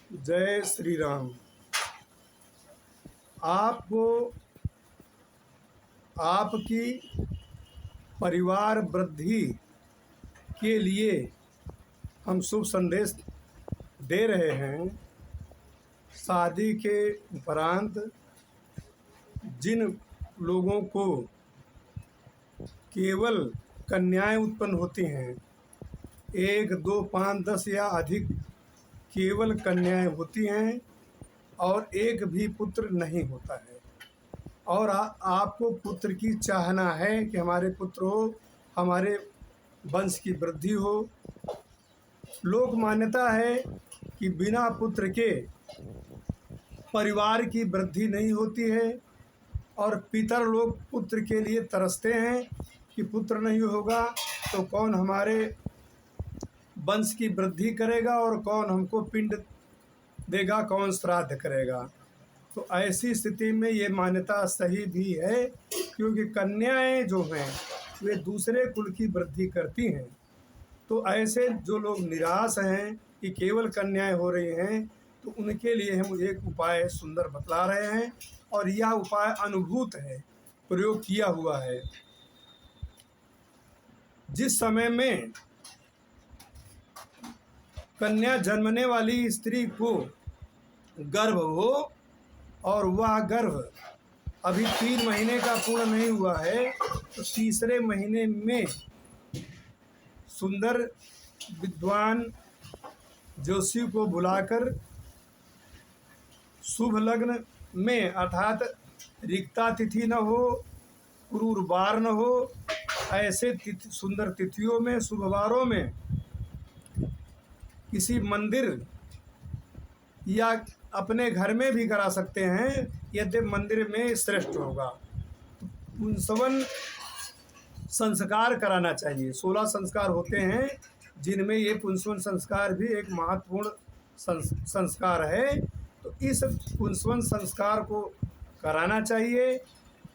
जय श्री राम। आपको आपकी परिवार वृद्धि के लिए हम शुभ संदेश दे रहे हैं। शादी के उपरांत जिन लोगों को केवल कन्याएं उत्पन्न होती हैं, 1, 2, 5, 10 या अधिक केवल कन्याएं होती हैं और एक भी पुत्र नहीं होता है, और आपको पुत्र की चाहना है कि हमारे पुत्र हो, हमारे वंश की वृद्धि हो। लोक मान्यता है कि बिना पुत्र के परिवार की वृद्धि नहीं होती है, और पितर लोग पुत्र के लिए तरसते हैं कि पुत्र नहीं होगा तो कौन हमारे वंश की वृद्धि करेगा और कौन हमको पिंड देगा, कौन श्राद्ध करेगा। तो ऐसी स्थिति में ये मान्यता सही भी है, क्योंकि कन्याएं जो हैं वे दूसरे कुल की वृद्धि करती हैं। तो ऐसे जो लोग निराश हैं कि केवल कन्याएं हो रही हैं, तो उनके लिए हम एक उपाय सुंदर बतला रहे हैं, और यह उपाय अनुभूत है, प्रयोग किया हुआ है। जिस समय में कन्या जन्मने वाली स्त्री को गर्भ हो और वह गर्भ अभी 3 महीने का पूर्ण नहीं हुआ है, तो तीसरे महीने में सुंदर विद्वान ज्योतिषी को बुलाकर शुभ लग्न में, अर्थात रिक्ता तिथि न हो, क्रूरवार न हो, ऐसे सुंदर तिथियों में, शुभवारों में किसी मंदिर या अपने घर में भी करा सकते हैं, यदि मंदिर में श्रेष्ठ होगा। पुंसवन संस्कार कराना चाहिए। 16 संस्कार होते हैं, जिनमें ये पुंसवन संस्कार भी एक महत्वपूर्ण संस्कार है। तो इस पुंसवन संस्कार को कराना चाहिए।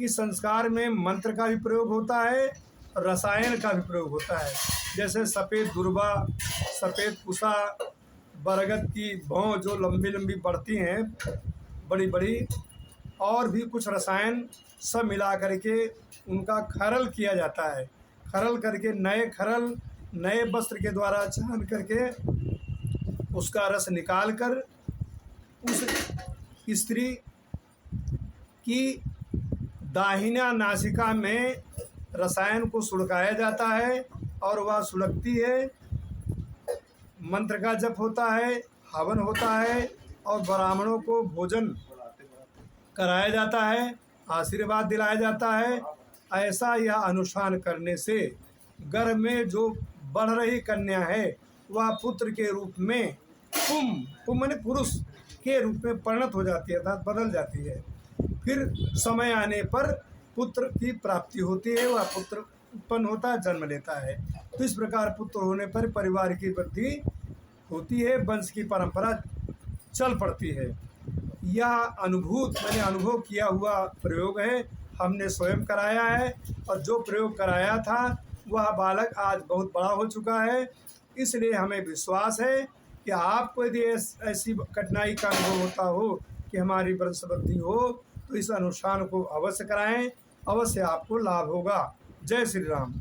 इस संस्कार में मंत्र का भी प्रयोग होता है, रसायन का भी प्रयोग होता है, जैसे सफ़ेद दुर्वा, सफ़ेद कुसा, बरगद की भौं जो लंबी लंबी बढ़ती हैं, बड़ी बड़ी, और भी कुछ रसायन सब मिला करके उनका खरल किया जाता है। खरल करके नए वस्त्र के द्वारा छान करके उसका रस निकाल कर उस स्त्री की दाहिना नासिका में रसायन को सुड़काया जाता है, और वह सुलगती है। मंत्र का जप होता है, हवन होता है, और ब्राह्मणों को भोजन कराया जाता है, आशीर्वाद दिलाया जाता है। ऐसा यह अनुष्ठान करने से गर्भ में जो बढ़ रही कन्या है वह पुत्र के रूप में पुम माने पुरुष के रूप में परिणत हो जाती है, अर्थात बदल जाती है। फिर समय आने पर पुत्र की प्राप्ति होती है, वह पुत्र उत्पन्न होता है, जन्म लेता है। तो इस प्रकार पुत्र होने पर परिवार की वृद्धि होती है, वंश की परंपरा चल पड़ती है। यह मैंने अनुभव किया हुआ प्रयोग है, हमने स्वयं कराया है, और जो प्रयोग कराया था वह बालक आज बहुत बड़ा हो चुका है। इसलिए हमें विश्वास है कि आपको यदि ऐसी कठिनाई का अनुभव होता हो कि हमारी वंश वृद्धि हो, तो इस अनुष्ठान को अवश्य कराएं, अवश्य आपको लाभ होगा। जय श्री राम।